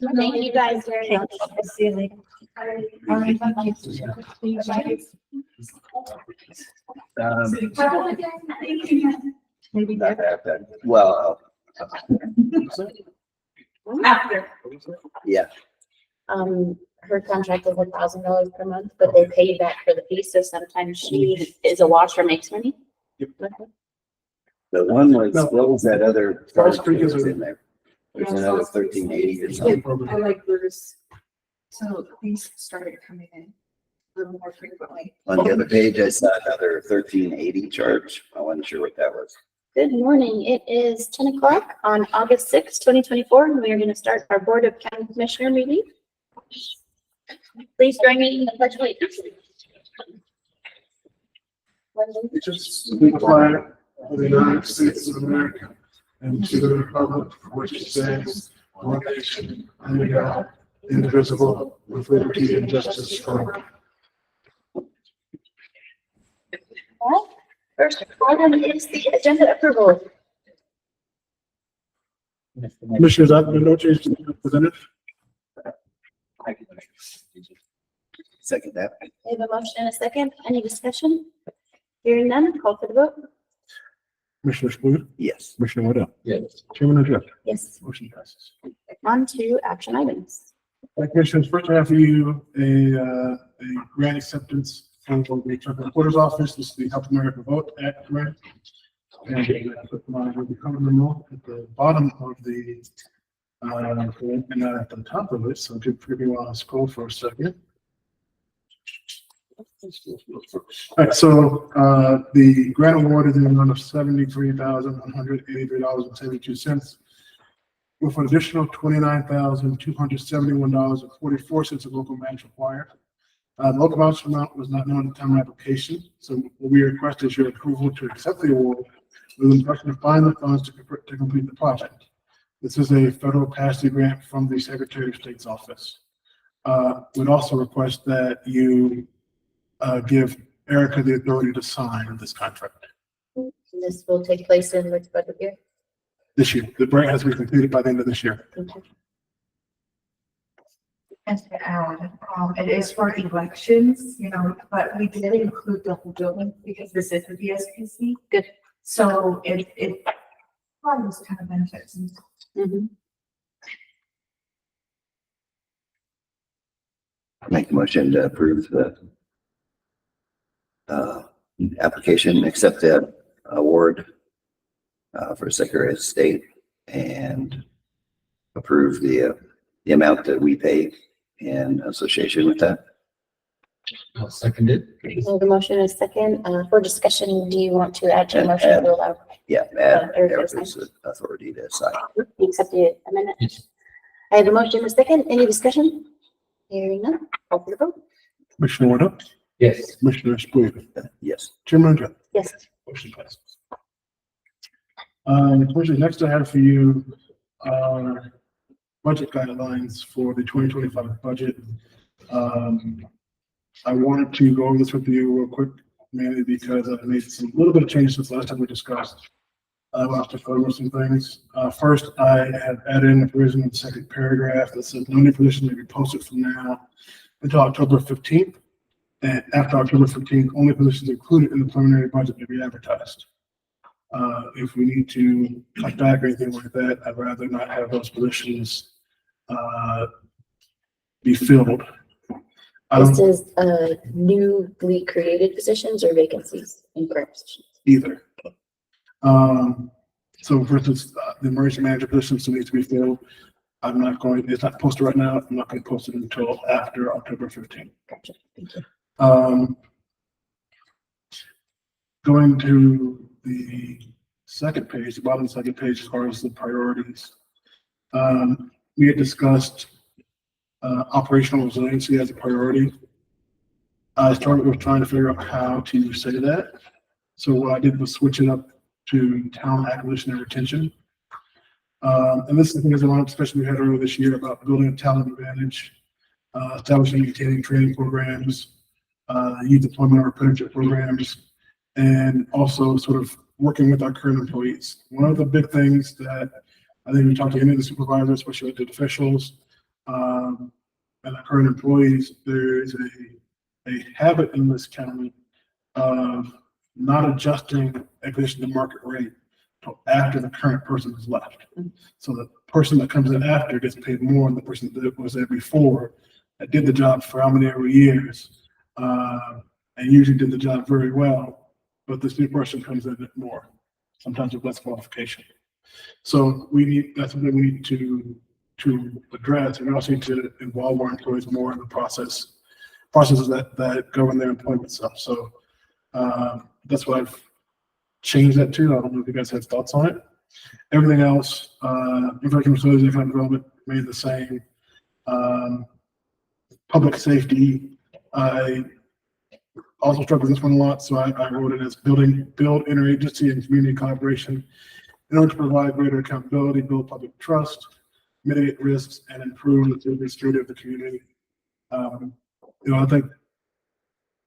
Thank you guys very much. See you later. Maybe well, After. yeah, Her contract is $1,000 per month, but they pay you back for the fee, so sometimes she is a wash or makes money. the one was, what was that other? Falls Creek is in there? There's another 1380 or something. I like Bruce. So these started coming in a little more frequently. On the other page, I saw another 1380 charge. I wasn't sure what that was. Good morning. It is 10 o'clock on August 6th, 2024, and we are going to start our Board of County Commissioner meeting. Please join me in the pledge of allegiance. Just the flag of the United States of America and to the republic for which it stands, one nation, under God, indivisible, with liberty and justice for all. All right. First item is the agenda approval. Commissioners, I've been no change to the presented. Second that. We have a motion and a second. Any discussion? Hearing none, call for the vote. Commissioner Spooner, Yes. Commissioner Waddell, Yes. Chairman O'Joy, Yes. motion passes. On to action items. Commissioners, first I have for you a grant acceptance from the Truck Reporter's Office. This is the Help America Vote Act grant. And I put my recovery memo at the bottom of the and not at the top of it, so give me while I scroll for a second. All right, so the grant award is in the amount of $73,183.72, with an additional $29,271.44 of local match required. The local match amount was not known at the time of application, so what we request is your approval to accept the award with instruction to find the funds to complete the project. This is a federal pass-through grant from the Secretary of State's office. We'd also request that you give Erica the authority to sign this contract This will take place in which budget year? this year. The grant has to be completed by the end of this year. And to add, it is for elections, but we did include the whole building because this is the BSPC. Good. So it provides kind of benefits. Mhm. Make a motion to approve the application, accept the award for Secretary of State and approve the amount that we pay in association with that. I'll second it. So the motion is second. For discussion, do you want to add to the motion to allow Yeah, add Erica's Erica's authority to sign. you accept the amendment? Yes. I have a motion and a second. Any discussion? Hearing none, call for the vote. Commissioner Waddell, Yes. Commissioner Spooner, Yes. Chairman O'Joy, Yes. motion passes. Commissioner, next I have for you budget guidelines for the 2025 budget. I wanted to go over this with you real quick, mainly because I've made some little bit of changes since last time we discussed. I'll have to cover some things. First, I have added in a provision in the second paragraph that says no new position may be posted from now until October 15th. And after October 15th, only positions included in the preliminary budget may be advertised. If we need to cut back or anything like that, I'd rather not have those positions be filled. This is newly created positions or vacancies in current positions? Either. So for instance, the emergency manager position still needs to be filled. It's not posted right now. I'm not going to post it until after October 15th. Gotcha. Thank you. Going to the second page, the bottom of the second page, as far as the priorities. We had discussed operational resiliency as a priority. I started with trying to figure out how to say that. So what I did was switch it up to talent acquisition and retention. And this is a lot of discussion we had earlier this year about building a talent advantage, establishing and maintaining training programs, youth deployment or apprenticeship programs, and also sort of working with our current employees. One of the big things that I think we talked to any of the supervisors, especially elected officials, and our current employees, there is a habit in this county of not adjusting addition to market rate until after the current person has left. So the person that comes in after gets paid more than the person that was there before, that did the job for how many ever years, and usually did the job very well, but this new person comes in at more, sometimes with less qualification. So that's something we need to address. And we also need to involve our employees more in the processes that govern their employment stuff. So that's what I've changed that to. I don't know if you guys have thoughts on it. Everything else, information facilities, economic development, made the same. Public safety, I also struggle with this one a lot, so I wrote it as build interagency and community collaboration in order to provide greater accountability, build public trust, mitigate risks, and improve the security of the community. I think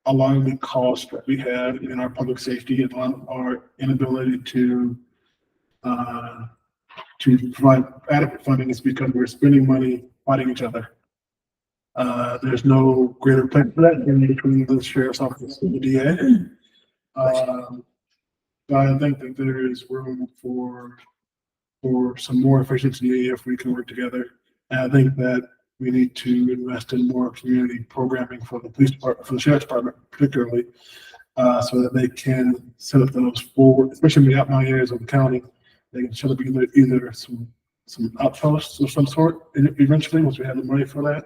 a lot of the costs that we have in our public safety and our inability to provide adequate funding is because we're spending money fighting each other. There's no greater place for that in between the sheriff's office and the DA. But I think that there is room for some more efficiency if we can work together. And I think that we need to invest in more community programming for the police department, for the sheriff's department particularly, so that they can set up those forward, especially in the outlying areas of the county. They can set up either some outposts of some sort eventually, once we have the money for that,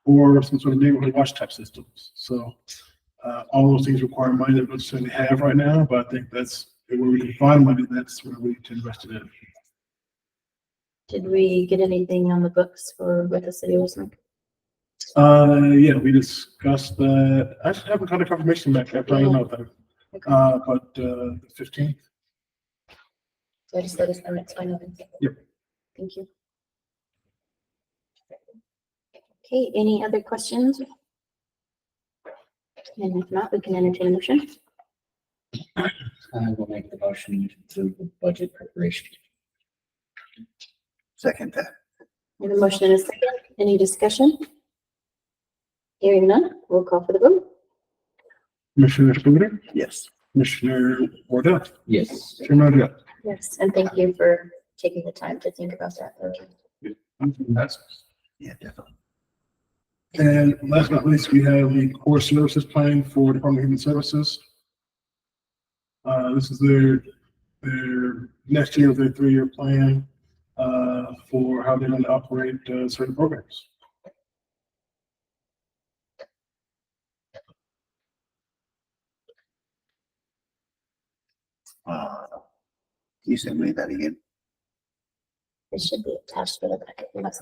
or some sort of neighborhood watch type systems. So all those things require money that we don't necessarily have right now, but I think that's where we can find money. That's where we need to invest it in. Did we get anything on the books for what the city was like? Yeah, we discussed that. I just haven't got a confirmation back. I'm talking about that. But the 15th. So I just let us know next time. Yep. Thank you. Okay, any other questions? And if not, we can entertain a motion. I will make the motion to the budget preparation. Second that. We have a motion and a second. Any discussion? Hearing none, we'll call for the vote. Commissioner Spooner, Yes. Commissioner Wardell, Yes. Chairman Odell. Yes, and thank you for taking the time to think about that. Yeah, definitely. And last but not least, we have the core services plan for Department of Human Services. This is their next year of their 3-year plan for how they're going to operate certain programs. You send me that again. It should be attached to the packet. Yes.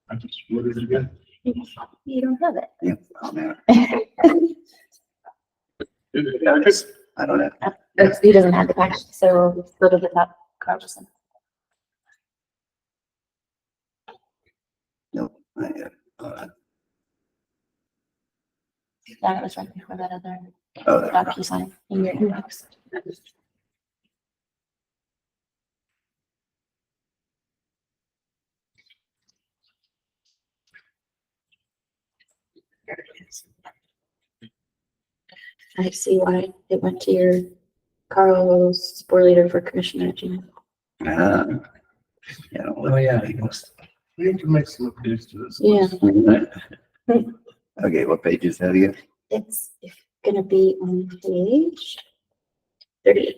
I just wrote it again. You don't have it. Yeah. Oh, man. Yeah, just I don't know. He doesn't have the packet, so we'll go to the top. Carl just. Nope. Not yet. That was right before that other Oh, there. DocuSign in your inbox. I see why it went to your Carlos board leader for commissioner. Yeah. Don't look. Oh, yeah. we have to make some updates to this. Yeah, Okay, what page is that again? it's gonna be on page 38.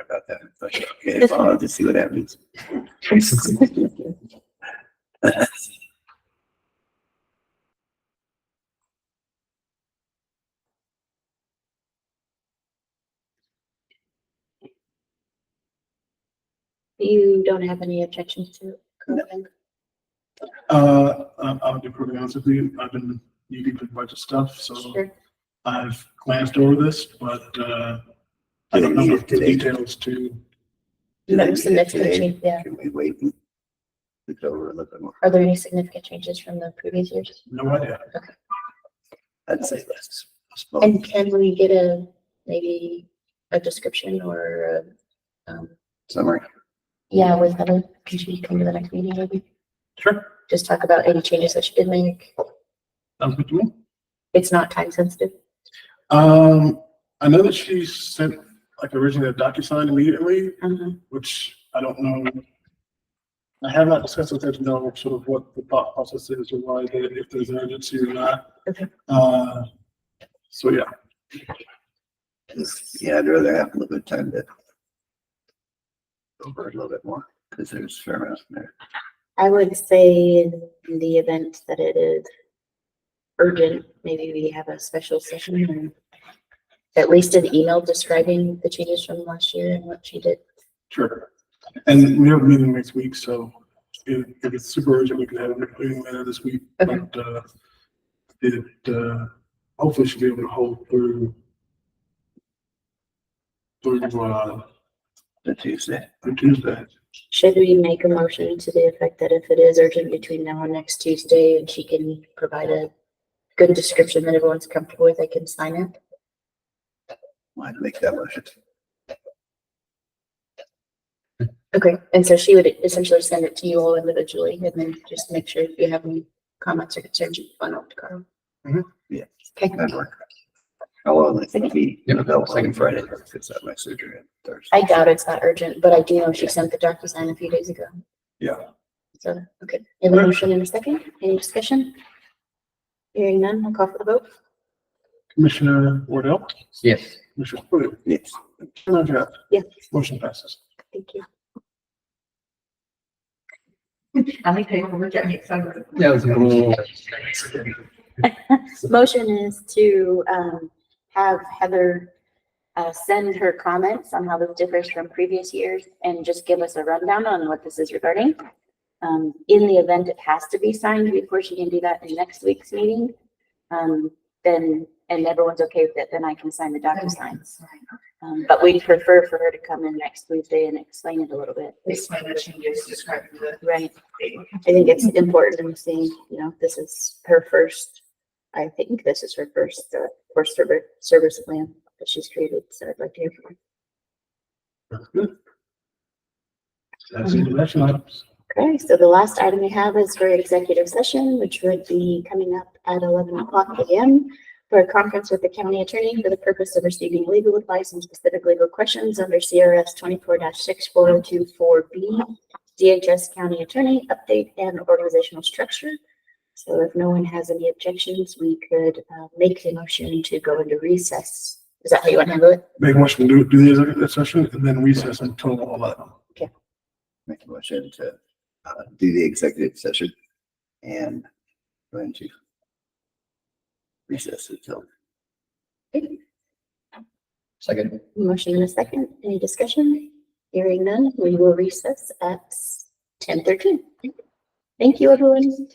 About that. Okay, I'll have to see what happens. You don't have any objections to it? I'll be pretty honest with you. I've been needing a bunch of stuff, so Sure. I've glanced over this, but, I don't know the details to, No significant Today, change, yeah. Can we wait and look it over a little bit more? Are there any significant changes from the previous years? no idea. I'd say let's postpone. And can we get maybe a description or, Summary. yeah, with Heather, can she come to the next meeting maybe? Sure. Just talk about any changes that she did make. Sounds good to me. It's not time sensitive. I know that she sent like originally a DocuSign immediately, which I don't know. I have not discussed with her to know sort of what the thought process is or why, if there's an urgency or not. Okay. So yeah, Yeah, I'd rather have a little bit of time to go over it a little bit more because there's a fair amount in there. I would say in the event that it is urgent, maybe we have a special session and at least an email describing the changes from last year and what she did. sure. And we have a meeting next week, so if it's super urgent, we can have a meeting later this week. Okay. But hopefully she'll be able to hold through The Tuesday. Tuesday. Should we make a motion to the effect that if it is urgent between now and next Tuesday and she can provide a good description that everyone's comfortable with, I can sign it? I'd make that motion. Okay, and so she would essentially send it to you all individually and then just make sure if you have any comments or concerns, you can follow up to Carl. Yeah. Okay, That'd work. How long will it be Yep. available on Friday? Because I have my surgery on Thursday. I doubt it's that urgent, but I do know she sent the DocuSign a few days ago. Yeah. So, okay, we have a motion in a second. Any discussion? Hearing none, I'll call for the vote. Commissioner Wardell, Yes. Commissioner Spillier, Yes. Commissioner Jeff. Yes. Motion passes. Thank you. I think they will get me excited. That was cool. Motion is to have Heather send her comments on how this differs from previous years and just give us a rundown on what this is regarding. In the event it has to be signed before she can do that in next week's meeting, then, and everyone's okay with it, then I can sign the DocuSigns. But we'd prefer for her to come in next Tuesday and explain it a little bit. Explain the changes, describing the. Right. I think it's important to see, this is her first, I think this is her first service plan that she's created. So I'd like to hear from her. That's good. That's the action items. Okay, so the last item we have is for executive session, which would be coming up at 11:00 a.m. for a conference with the county attorney for the purpose of receiving legal advice on specific legal questions under CRS 24-64024B, DHS County Attorney Update and Organizational Structure. So if no one has any objections, we could make the motion to go into recess. Is that how you want to handle it? Make a motion to do the executive session and then recess until 11. Make a motion to do the executive session and go into recess until. Second. Motion in a second. Any discussion? Hearing none, we will recess at 10:13. Thank you, everyone.